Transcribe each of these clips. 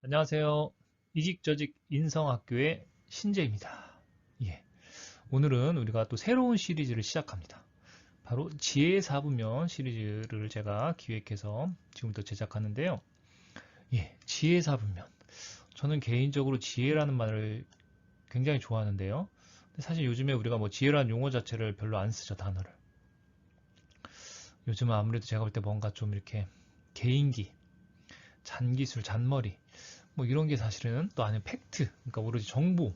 안녕하세요. 이직저직 인성학교의 신재입니다. 예. 오늘은 우리가 또 새로운 시리즈를 시작합니다. 바로 지혜 사분면 시리즈를 제가 기획해서 지금부터 제작하는데요. 예, 지혜 사분면. 저는 개인적으로 지혜라는 말을 굉장히 좋아하는데요. 근데 사실 요즘에 우리가 뭐 지혜라는 용어 자체를 별로 안 쓰죠, 단어를. 요즘은 아무래도 제가 볼 때 뭔가 좀 이렇게 개인기, 잔기술, 잔머리, 뭐 이런 게 사실은 또 아니면 팩트, 그러니까 오로지 정보,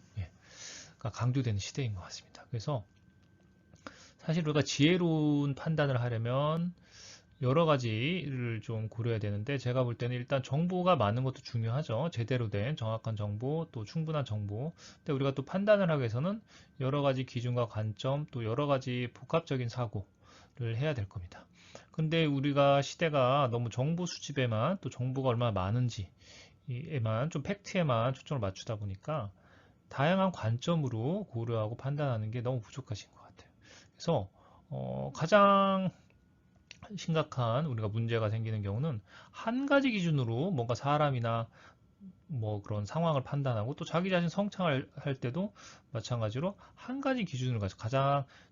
가 강조되는 시대인 것 같습니다. 그래서 사실 우리가 지혜로운 판단을 하려면 여러 가지를 좀 고려해야 되는데 제가 볼 때는 일단 정보가 많은 것도 중요하죠. 제대로 된 정확한 정보, 또 충분한 정보. 근데 우리가 또 판단을 하기 위해서는 여러 가지 기준과 관점, 또 여러 가지 복합적인 사고를 해야 될 겁니다. 근데 우리가 시대가 너무 정보 수집에만 또 정보가 얼마나 많은지에만 좀 팩트에만 초점을 맞추다 보니까 다양한 관점으로 고려하고 판단하는 게 너무 부족하신 것 같아요. 그래서 가장 심각한 우리가 문제가 생기는 경우는 한 가지 기준으로 뭔가 사람이나 뭐 그런 상황을 판단하고 또 자기 자신 성찰을 할 때도 마찬가지로 한 가지 기준을 가지고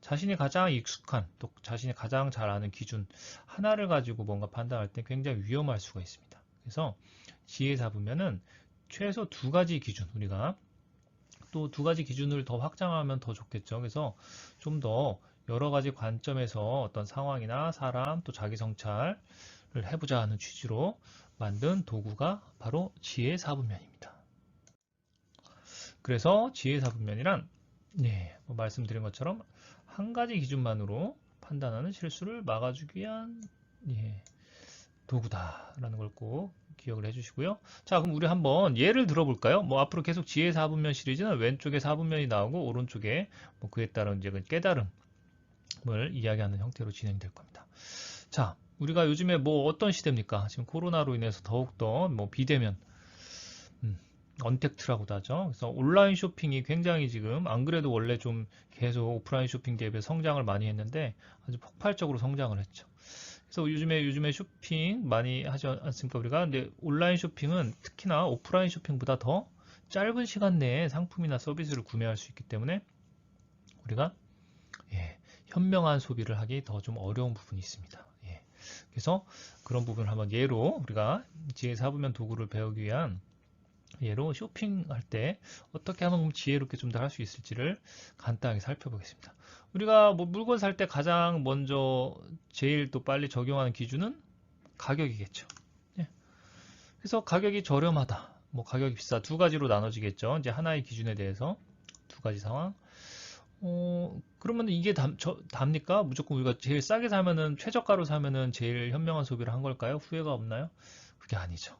자신이 가장 익숙한 또 자신이 가장 잘 아는 기준 하나를 가지고 뭔가 판단할 때 굉장히 위험할 수가 있습니다. 그래서 지혜 잡으면은 최소 두 가지 기준 우리가 또 두 가지 기준을 더 확장하면 더 좋겠죠. 그래서 좀 더 여러 가지 관점에서 어떤 상황이나 사람 또 자기 성찰을 해보자 하는 취지로 만든 도구가 바로 지혜사분면입니다. 그래서 지혜사분면이란 뭐 말씀드린 것처럼 한 가지 기준만으로 판단하는 실수를 막아주기 위한 도구다라는 걸 꼭 기억을 해주시고요. 자, 그럼 우리 한번 예를 들어볼까요? 뭐 앞으로 계속 지혜 4분면 시리즈는 왼쪽에 4분면이 나오고 오른쪽에 뭐 그에 따른 이제 그 깨달음을 이야기하는 형태로 진행될 겁니다. 자, 우리가 요즘에 뭐 어떤 시대입니까? 지금 코로나로 인해서 더욱더 뭐 비대면, 언택트라고도 하죠. 그래서 온라인 쇼핑이 굉장히 지금 안 그래도 원래 좀 계속 오프라인 쇼핑 대비 성장을 많이 했는데 아주 폭발적으로 성장을 했죠. 그래서 요즘에 쇼핑 많이 하지 않습니까 우리가? 근데 온라인 쇼핑은 특히나 오프라인 쇼핑보다 더 짧은 시간 내에 상품이나 서비스를 구매할 수 있기 때문에 우리가 현명한 소비를 하기 더 좀 어려운 부분이 있습니다. 그래서 그런 부분을 한번 예로 우리가 지혜 사부면 도구를 배우기 위한 예로 쇼핑할 때 어떻게 하면 지혜롭게 좀 더 할 수 있을지를 간단하게 살펴보겠습니다. 우리가 뭐 물건 살 때 가장 먼저 제일 또 빨리 적용하는 기준은 가격이겠죠. 예. 그래서 가격이 저렴하다, 뭐 가격이 비싸 두 가지로 나눠지겠죠. 이제 하나의 기준에 대해서 두 가지 상황. 그러면 이게 답니까? 무조건 우리가 제일 싸게 사면은 최저가로 사면은 제일 현명한 소비를 한 걸까요? 후회가 없나요? 그게 아니죠.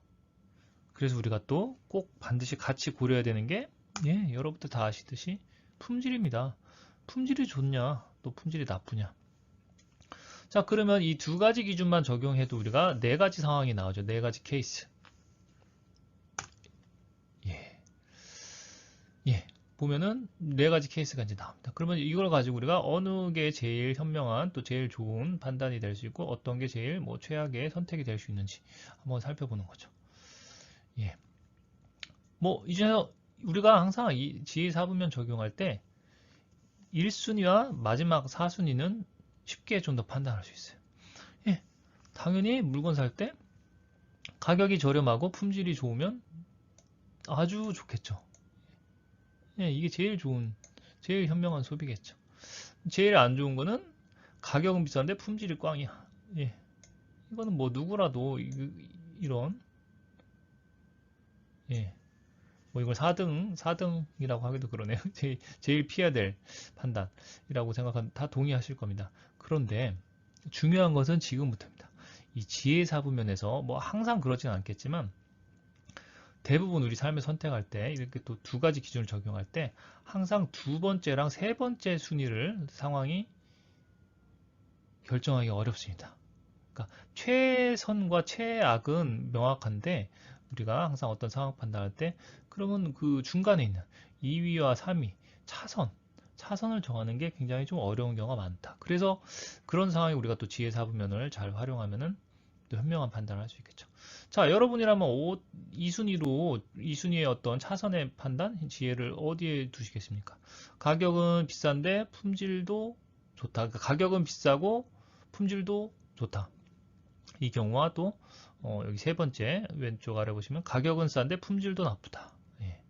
그래서 우리가 또 꼭 반드시 같이 고려해야 되는 게 여러분들 다 아시듯이 품질입니다. 품질이 좋냐, 또 품질이 나쁘냐. 자, 그러면 이 두 가지 기준만 적용해도 우리가 네 가지 상황이 나오죠. 네 가지 케이스. 예. 예. 보면은 네 가지 케이스가 이제 나옵니다. 그러면 이걸 가지고 우리가 어느 게 제일 현명한 또 제일 좋은 판단이 될 수 있고 어떤 게 제일 뭐 최악의 선택이 될 수 있는지 한번 살펴보는 거죠. 예. 뭐 이제 우리가 항상 이 지혜사분면 적용할 때 1순위와 마지막 4순위는 쉽게 좀 더 판단할 수 있어요. 예. 당연히 물건 살 때 가격이 저렴하고 품질이 좋으면 아주 좋겠죠. 예, 이게 제일 현명한 소비겠죠. 제일 안 좋은 거는 가격은 비싼데 품질이 꽝이야. 예. 이거는 뭐 누구라도 이런 예. 뭐 이걸 4등이라고 하기도 그러네요. 제일 피해야 될 판단이라고 생각하면 다 동의하실 겁니다. 그런데 중요한 것은 지금부터입니다. 이 지혜사부면에서 뭐 항상 그러진 않겠지만 대부분 우리 삶을 선택할 때 이렇게 또 두 가지 기준을 적용할 때 항상 두 번째랑 세 번째 순위를 상황이 결정하기 어렵습니다. 그러니까 최선과 최악은 명확한데 우리가 항상 어떤 상황 판단할 때 그러면 그 중간에 있는 2위와 3위 차선을 정하는 게 굉장히 좀 어려운 경우가 많다. 그래서 그런 상황에 우리가 또 지혜사분면을 잘 활용하면은 또 현명한 판단을 할 수 있겠죠. 자, 여러분이라면 2순위로 2순위의 어떤 차선의 판단, 지혜를 어디에 두시겠습니까? 가격은 비싼데 품질도 좋다. 그러니까 가격은 비싸고 품질도 좋다. 이 경우와 또 여기 세 번째 왼쪽 아래 보시면 가격은 싼데 품질도 나쁘다. 예.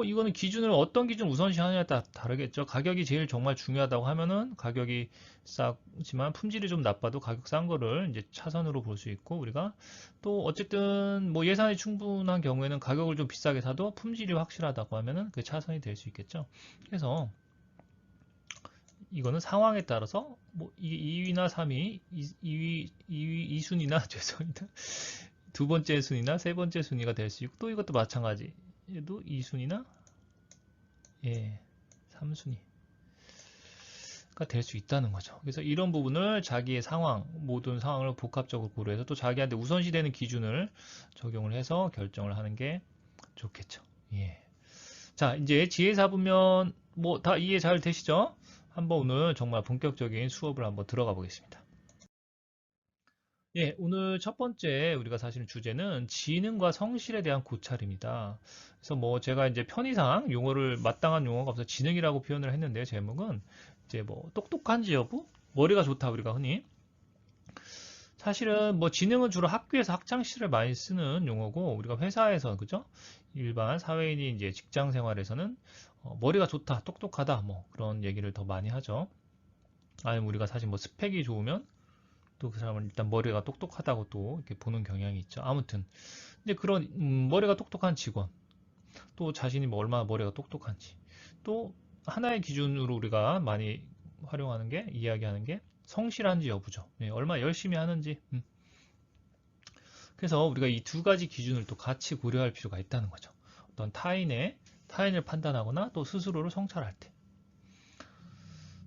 이거는 기준을 어떤 기준 우선시하느냐에 따라 다르겠죠. 가격이 제일 정말 중요하다고 하면은 가격이 싸지만 품질이 좀 나빠도 가격 싼 거를 이제 차선으로 볼 수 있고, 우리가 또 어쨌든 뭐 예산이 충분한 경우에는 가격을 좀 비싸게 사도 품질이 확실하다고 하면은 그 차선이 될 수 있겠죠. 그래서 이거는 상황에 따라서 뭐 2위나 3위, 2순위나 죄송합니다. 두 번째 순위나 세 번째 순위가 될 수 있고, 또 이것도 마찬가지. 얘도 2순위나 3순위가 될 수 있다는 거죠. 그래서 이런 부분을 자기의 상황, 모든 상황을 복합적으로 고려해서 또 자기한테 우선시되는 기준을 적용을 해서 결정을 하는 게 좋겠죠. 예. 자, 이제 지혜사분면 뭐 다 이해 잘 되시죠? 한번 오늘 정말 본격적인 수업을 한번 들어가 보겠습니다. 예, 오늘 첫 번째 우리가 사실 주제는 지능과 성실에 대한 고찰입니다. 그래서 뭐 제가 이제 편의상 용어를 마땅한 용어가 없어서 지능이라고 표현을 했는데, 제목은 이제 뭐 똑똑한지 여부, 머리가 좋다 우리가 흔히. 사실은 뭐 지능은 주로 학교에서 학창 시절에 많이 쓰는 용어고, 우리가 회사에서 그죠? 일반 사회인이 이제 직장 생활에서는 머리가 좋다, 똑똑하다 뭐 그런 얘기를 더 많이 하죠. 아니면 우리가 사실 뭐 스펙이 좋으면 또 그 사람은 일단 머리가 똑똑하다고 또 이렇게 보는 경향이 있죠. 아무튼 이제 그런 머리가 똑똑한 직원, 또 자신이 뭐 얼마나 머리가 똑똑한지, 또 하나의 기준으로 우리가 많이 활용하는 게, 이야기하는 게 성실한지 여부죠. 네, 얼마나 열심히 하는지. 그래서 우리가 이 두 가지 기준을 또 같이 고려할 필요가 있다는 거죠. 어떤 타인을 판단하거나 또 스스로를 성찰할 때.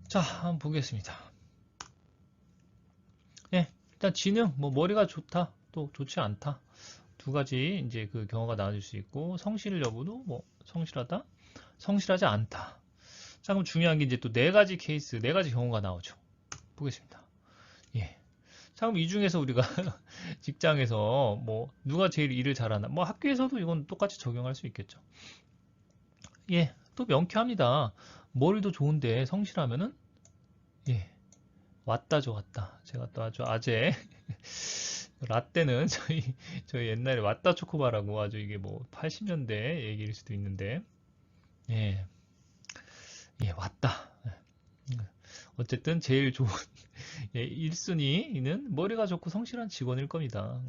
자, 한번 보겠습니다. 예, 일단 지능, 뭐 머리가 좋다, 또 좋지 않다. 두 가지 이제 그 경우가 나눠질 수 있고, 성실 여부도 뭐 성실하다, 성실하지 않다. 자, 그럼 중요한 게 이제 또 네 가지 케이스, 네 가지 경우가 나오죠. 보겠습니다. 예. 자, 그럼 이 중에서 우리가 직장에서 뭐 누가 제일 일을 잘하나? 뭐 학교에서도 이건 똑같이 적용할 수 있겠죠. 예, 또 명쾌합니다. 머리도 좋은데 성실하면은 예, 왔다죠, 왔다. 제가 또 아주 아재 라떼는 저희 옛날에 왔다 초코바라고, 아주 이게 뭐 80년대 얘기일 수도 있는데, 예, 예, 왔다. 어쨌든 제일 좋은 1순위는 머리가 좋고 성실한 직원일 겁니다.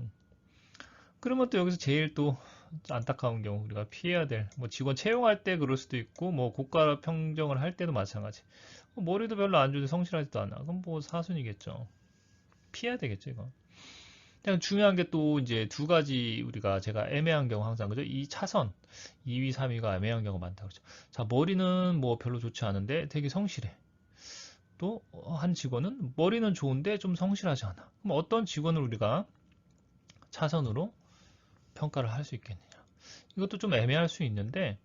그러면 또 여기서 제일 또 안타까운 경우, 우리가 피해야 될, 뭐 직원 채용할 때 그럴 수도 있고, 뭐 고가 평정을 할 때도 마찬가지. 머리도 별로 안 좋은데 성실하지도 않아. 그럼 뭐 사순이겠죠. 피해야 되겠죠, 이거. 그냥 중요한 게 또 이제 두 가지, 우리가 제가 애매한 경우 항상 그죠? 이 차선 2위, 3위가 애매한 경우가 많다고 그러죠. 자, 머리는 뭐 별로 좋지 않은데 되게 성실해. 또 한 직원은 머리는 좋은데 좀 성실하지 않아. 그럼 어떤 직원을 우리가 차선으로 평가를 할 수 있겠느냐? 이것도 좀 애매할 수 있는데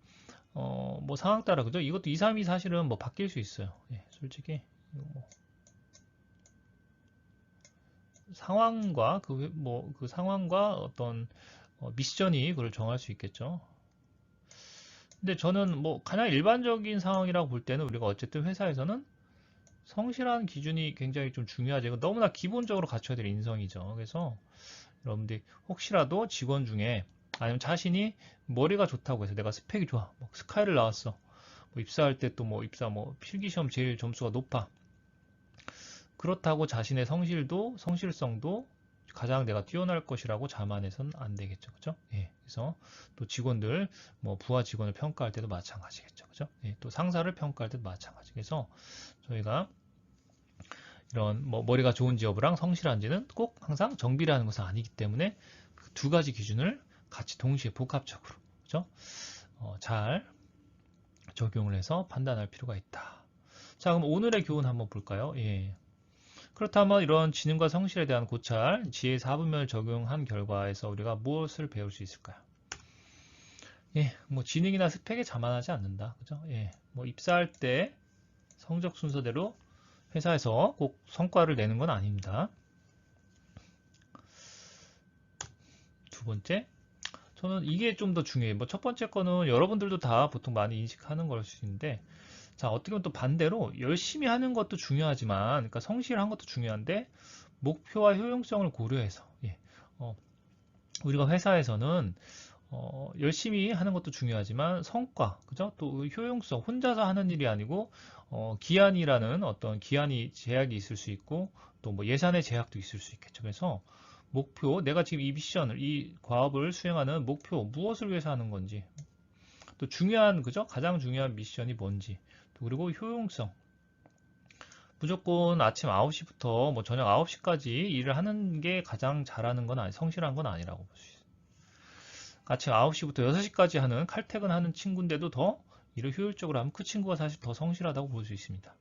뭐 상황 따라 그죠? 이것도 2, 3위 사실은 뭐 바뀔 수 있어요. 예, 솔직히 뭐 상황과 그 상황과 어떤 미션이 그걸 정할 수 있겠죠. 근데 저는 뭐 가장 일반적인 상황이라고 볼 때는, 우리가 어쨌든 회사에서는 성실한 기준이 굉장히 좀 중요하죠. 이거 너무나 기본적으로 갖춰야 될 인성이죠. 그래서 여러분들이 혹시라도 직원 중에, 아니면 자신이 머리가 좋다고 해서 내가 스펙이 좋아, 뭐 스카이를 나왔어, 뭐 입사할 때 또 뭐 입사 뭐 필기시험 제일 점수가 높아, 그렇다고 자신의 성실성도 가장 내가 뛰어날 것이라고 자만해서는 안 되겠죠. 그죠? 예. 그래서 또 직원들, 뭐 부하 직원을 평가할 때도 마찬가지겠죠. 그죠? 예. 또 상사를 평가할 때도 마찬가지. 그래서 저희가 이런 뭐 머리가 좋은지 여부랑 성실한지는 꼭 항상 정비라는 것은 아니기 때문에 그 두 가지 기준을 같이 동시에 복합적으로, 그죠? 잘 적용을 해서 판단할 필요가 있다. 자, 그럼 오늘의 교훈 한번 볼까요? 예. 그렇다면 이런 지능과 성실에 대한 고찰, 지혜 4분면을 적용한 결과에서 우리가 무엇을 배울 수 있을까요? 예, 뭐 지능이나 스펙에 자만하지 않는다. 그죠? 예, 뭐 입사할 때 성적 순서대로 회사에서 꼭 성과를 내는 건 아닙니다. 두 번째, 저는 이게 좀 더 중요해요. 뭐 첫 번째 거는 여러분들도 다 보통 많이 인식하는 걸 수 있는데, 자, 어떻게 보면 또 반대로 열심히 하는 것도 중요하지만, 그러니까 성실한 것도 중요한데, 목표와 효용성을 고려해서, 예, 우리가 회사에서는 열심히 하는 것도 중요하지만 성과, 그죠? 또 효용성, 혼자서 하는 일이 아니고 기한이라는 어떤 기한이 제약이 있을 수 있고 또 뭐 예산의 제약도 있을 수 있겠죠. 그래서 목표, 내가 지금 이 미션을, 이 과업을 수행하는 목표, 무엇을 위해서 하는 건지, 또 중요한, 그죠? 가장 중요한 미션이 뭔지, 또 그리고 효용성. 무조건 아침 9시부터 뭐 저녁 9시까지 일을 하는 게 가장 잘하는 건 아니, 성실한 건 아니라고 볼 수 있어요. 아침 9시부터 6시까지 하는 칼퇴근하는 친구인데도 더 일을 효율적으로 하면 그 친구가 사실 더 성실하다고 볼 수 있습니다.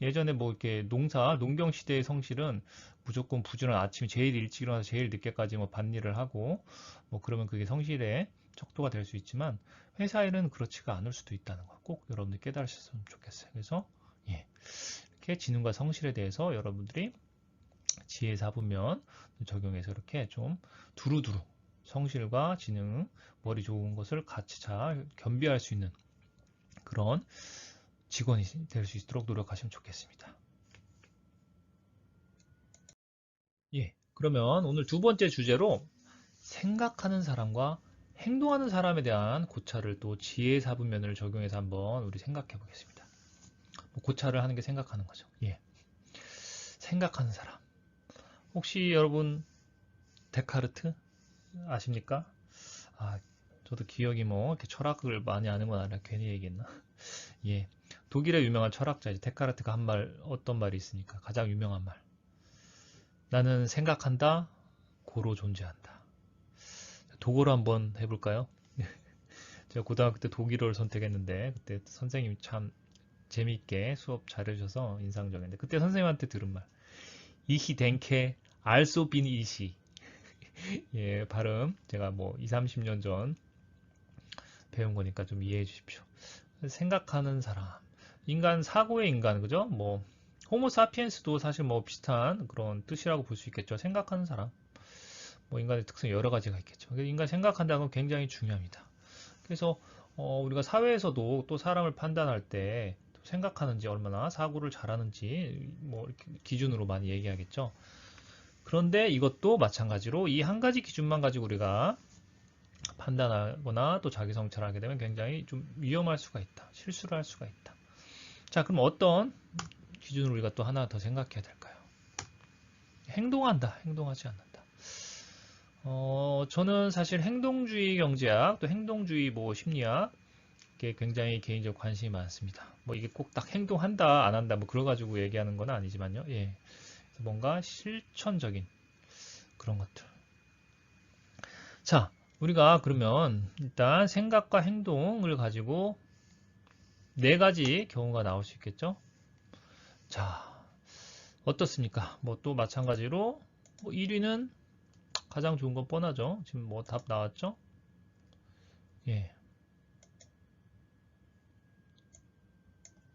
예전에 뭐 이렇게 농경 시대의 성실은 무조건 부지런 아침에 제일 일찍 일어나서 제일 늦게까지 뭐 밭일을 하고 뭐 그러면 그게 성실의 척도가 될 수 있지만 회사 일은 그렇지가 않을 수도 있다는 거 꼭 여러분들 깨달으셨으면 좋겠어요. 그래서 예, 이렇게 지능과 성실에 대해서 여러분들이 지혜 4분면 적용해서 이렇게 좀 두루두루 성실과 지능, 머리 좋은 것을 같이 잘 겸비할 수 있는 그런 직원이 될 수 있도록 노력하시면 좋겠습니다. 예, 그러면 오늘 두 번째 주제로 생각하는 사람과 행동하는 사람에 대한 고찰을 또 지혜 4분면을 적용해서 한번 우리 생각해 보겠습니다. 뭐 고찰을 하는 게 생각하는 거죠. 예, 생각하는 사람. 혹시 여러분 데카르트 아십니까? 아, 저도 기억이 뭐 이렇게 철학을 많이 아는 건 아니라 괜히 얘기했나? 예, 독일의 유명한 철학자이죠. 데카르트가 한 말, 어떤 말이 있으니까 가장 유명한 말. 나는 생각한다, 고로 존재한다. 독어로 한번 해볼까요? 제가 고등학교 때 독일어를 선택했는데 그때 선생님이 참 재미있게 수업 잘해주셔서 인상적인데 그때 선생님한테 들은 말. Ich denke, also bin ich. 예, 발음 제가 뭐 2, 30년 전 배운 거니까 좀 이해해 주십시오. 생각하는 사람. 인간, 사고의 인간, 그죠? 뭐, 호모 사피엔스도 사실 뭐 비슷한 그런 뜻이라고 볼 수 있겠죠. 생각하는 사람. 뭐 인간의 특성 여러 가지가 있겠죠. 인간 생각한다는 건 굉장히 중요합니다. 그래서 우리가 사회에서도 또 사람을 판단할 때 생각하는지 얼마나 사고를 잘하는지 뭐 이렇게 기준으로 많이 얘기하겠죠. 그런데 이것도 마찬가지로 이 한 가지 기준만 가지고 우리가 판단하거나 또 자기 성찰하게 되면 굉장히 좀 위험할 수가 있다. 실수를 할 수가 있다. 자, 그럼 어떤 기준으로 우리가 또 하나 더 생각해야 될까요? 행동한다, 행동하지 않는다. 저는 사실 행동주의 경제학, 또 행동주의 뭐 심리학, 게 굉장히 개인적 관심이 많습니다. 뭐 이게 꼭 딱 행동한다, 안 한다, 뭐 그래가지고 얘기하는 건 아니지만요. 예. 뭔가 실천적인 그런 것들. 자, 우리가 그러면 일단 생각과 행동을 가지고 네 가지 경우가 나올 수 있겠죠? 자, 어떻습니까? 뭐 또 마찬가지로 뭐 1위는 가장 좋은 건 뻔하죠. 지금 뭐 답 나왔죠? 예.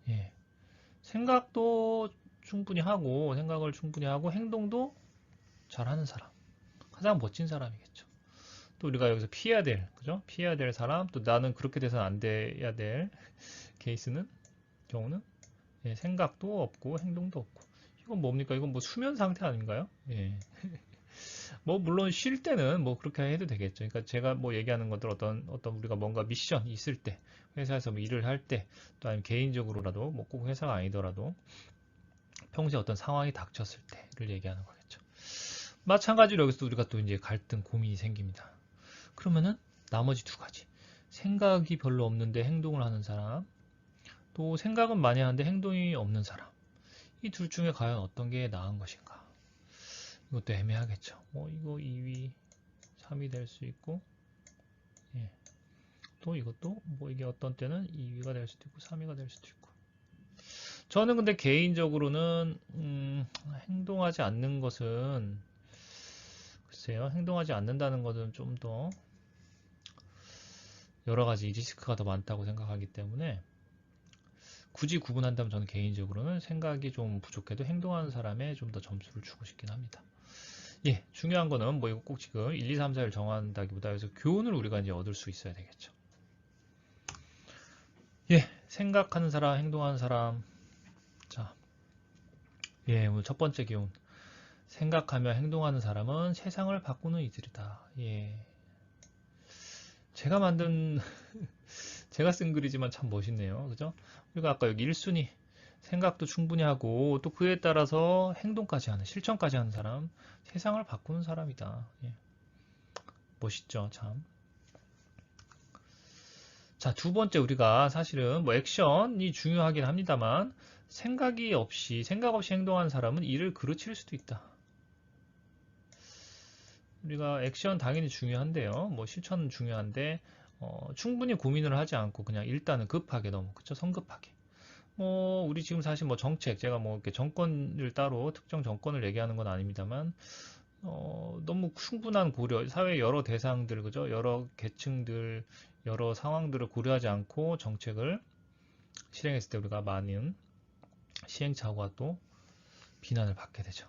예. 생각도 충분히 하고 생각을 충분히 하고 행동도 잘하는 사람. 가장 멋진 사람이겠죠. 또 우리가 여기서 피해야 될, 그죠? 피해야 될 사람, 또 나는 그렇게 돼서는 안 돼야 될 케이스는, 경우는, 예, 생각도 없고 행동도 없고. 이건 뭡니까? 이건 뭐 수면 상태 아닌가요? 예. 뭐 물론 쉴 때는 뭐 그렇게 해도 되겠죠. 그러니까 제가 뭐 얘기하는 것들 어떤 우리가 뭔가 미션 있을 때, 회사에서 뭐 일을 할 때, 또 아니면 개인적으로라도 뭐 꼭 회사가 아니더라도 평소에 어떤 상황이 닥쳤을 때를 얘기하는 거겠죠. 마찬가지로 여기서 우리가 또 이제 갈등, 고민이 생깁니다. 그러면은 나머지 두 가지. 생각이 별로 없는데 행동을 하는 사람, 또 생각은 많이 하는데 행동이 없는 사람. 이 둘 중에 과연 어떤 게 나은 것인가? 이것도 애매하겠죠. 뭐 이거 2위, 3위 될 수 있고, 예. 또 이것도 뭐 이게 어떤 때는 2위가 될 수도 있고 3위가 될 수도 있고. 저는 근데 개인적으로는 행동하지 않는 것은 글쎄요, 행동하지 않는다는 것은 좀 더 여러 가지 리스크가 더 많다고 생각하기 때문에 굳이 구분한다면 저는 개인적으로는 생각이 좀 부족해도 행동하는 사람에 좀 더 점수를 주고 싶긴 합니다. 예, 중요한 거는 뭐 이거 꼭 지금 1, 2, 3, 4를 정한다기보다 여기서 교훈을 우리가 이제 얻을 수 있어야 되겠죠. 예, 생각하는 사람, 행동하는 사람. 자, 예, 오늘 첫 번째 교훈. 생각하며 행동하는 사람은 세상을 바꾸는 이들이다. 예. 제가 만든, 제가 쓴 글이지만 참 멋있네요. 그죠? 우리가 아까 여기 1순위. 생각도 충분히 하고, 또 그에 따라서 행동까지 하는, 실천까지 하는 사람. 세상을 바꾸는 사람이다. 예. 멋있죠, 참. 자, 두 번째 우리가 사실은 뭐 액션이 중요하긴 합니다만, 생각 없이 행동하는 사람은 일을 그르칠 수도 있다. 우리가 액션 당연히 중요한데요. 뭐 실천은 중요한데 충분히 고민을 하지 않고 그냥 일단은 급하게 너무 그쵸? 성급하게. 뭐 우리 지금 사실 뭐 정책 제가 뭐 이렇게 정권을 따로 특정 정권을 얘기하는 건 아닙니다만 너무 충분한 고려 사회 여러 대상들 그죠? 여러 계층들 여러 상황들을 고려하지 않고 정책을 실행했을 때 우리가 많은 시행착오가 또 비난을 받게 되죠.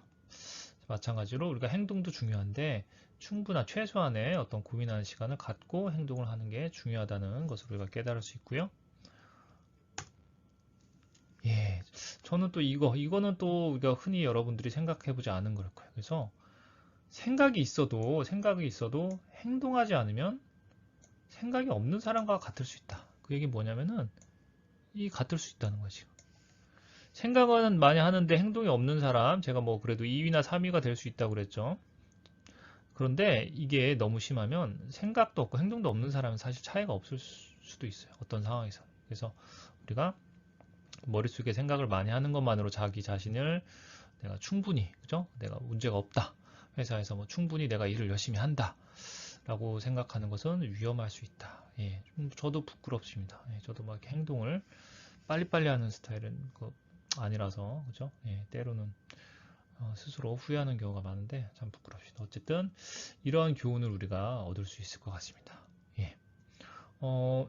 마찬가지로 우리가 행동도 중요한데 충분한 최소한의 어떤 고민하는 시간을 갖고 행동을 하는 게 중요하다는 것을 우리가 깨달을 수 있고요. 예, 저는 또 이거는 또 우리가 흔히 여러분들이 생각해보지 않은 걸 거예요. 그래서 생각이 있어도 행동하지 않으면 생각이 없는 사람과 같을 수 있다. 그 얘기는 뭐냐면은 같을 수 있다는 거지. 생각은 많이 하는데 행동이 없는 사람, 제가 뭐 그래도 2위나 3위가 될 수 있다고 그랬죠. 그런데 이게 너무 심하면 생각도 없고 행동도 없는 사람은 사실 차이가 없을 수도 있어요. 어떤 상황에서. 그래서 우리가 머릿속에 생각을 많이 하는 것만으로 자기 자신을 내가 충분히, 그죠? 내가 문제가 없다. 회사에서 뭐 충분히 내가 일을 열심히 한다. 라고 생각하는 것은 위험할 수 있다. 예, 저도 부끄럽습니다. 예, 저도 막 이렇게 행동을 빨리빨리 하는 스타일은 아니라서, 그죠? 예, 때로는 스스로 후회하는 경우가 많은데 참 부끄럽습니다. 어쨌든 이러한 교훈을 우리가 얻을 수 있을 것 같습니다. 예.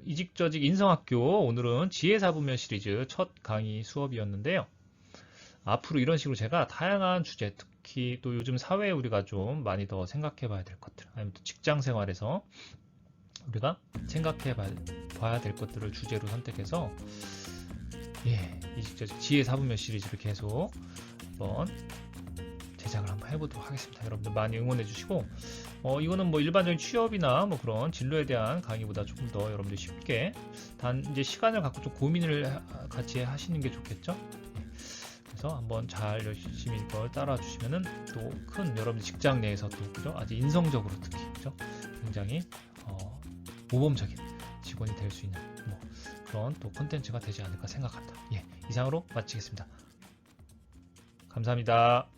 이직저직 인성학교 오늘은 지혜사분면 시리즈 첫 강의 수업이었는데요. 앞으로 이런 식으로 제가 다양한 주제 특히 또 요즘 사회에 우리가 좀 많이 더 생각해 봐야 될 것들 아니면 또 직장 생활에서 우리가 생각해 봐야 될 것들을 주제로 선택해서 이직저직 지혜사분면 시리즈를 계속 한번 제작을 한번 해보도록 하겠습니다. 여러분들 많이 응원해 주시고 이거는 뭐 일반적인 취업이나 뭐 그런 진로에 대한 강의보다 조금 더 여러분들 쉽게 이제 시간을 갖고 좀 고민을 같이 하시는 게 좋겠죠. 그래서 한번 잘 열심히 이걸 따라 주시면은 또 큰 여러분들 직장 내에서 또 그죠? 아주 인성적으로 특히 그죠? 굉장히 모범적인 직원이 될 수 있는 뭐 그런 또 콘텐츠가 되지 않을까 생각합니다. 예, 이상으로 마치겠습니다. 감사합니다.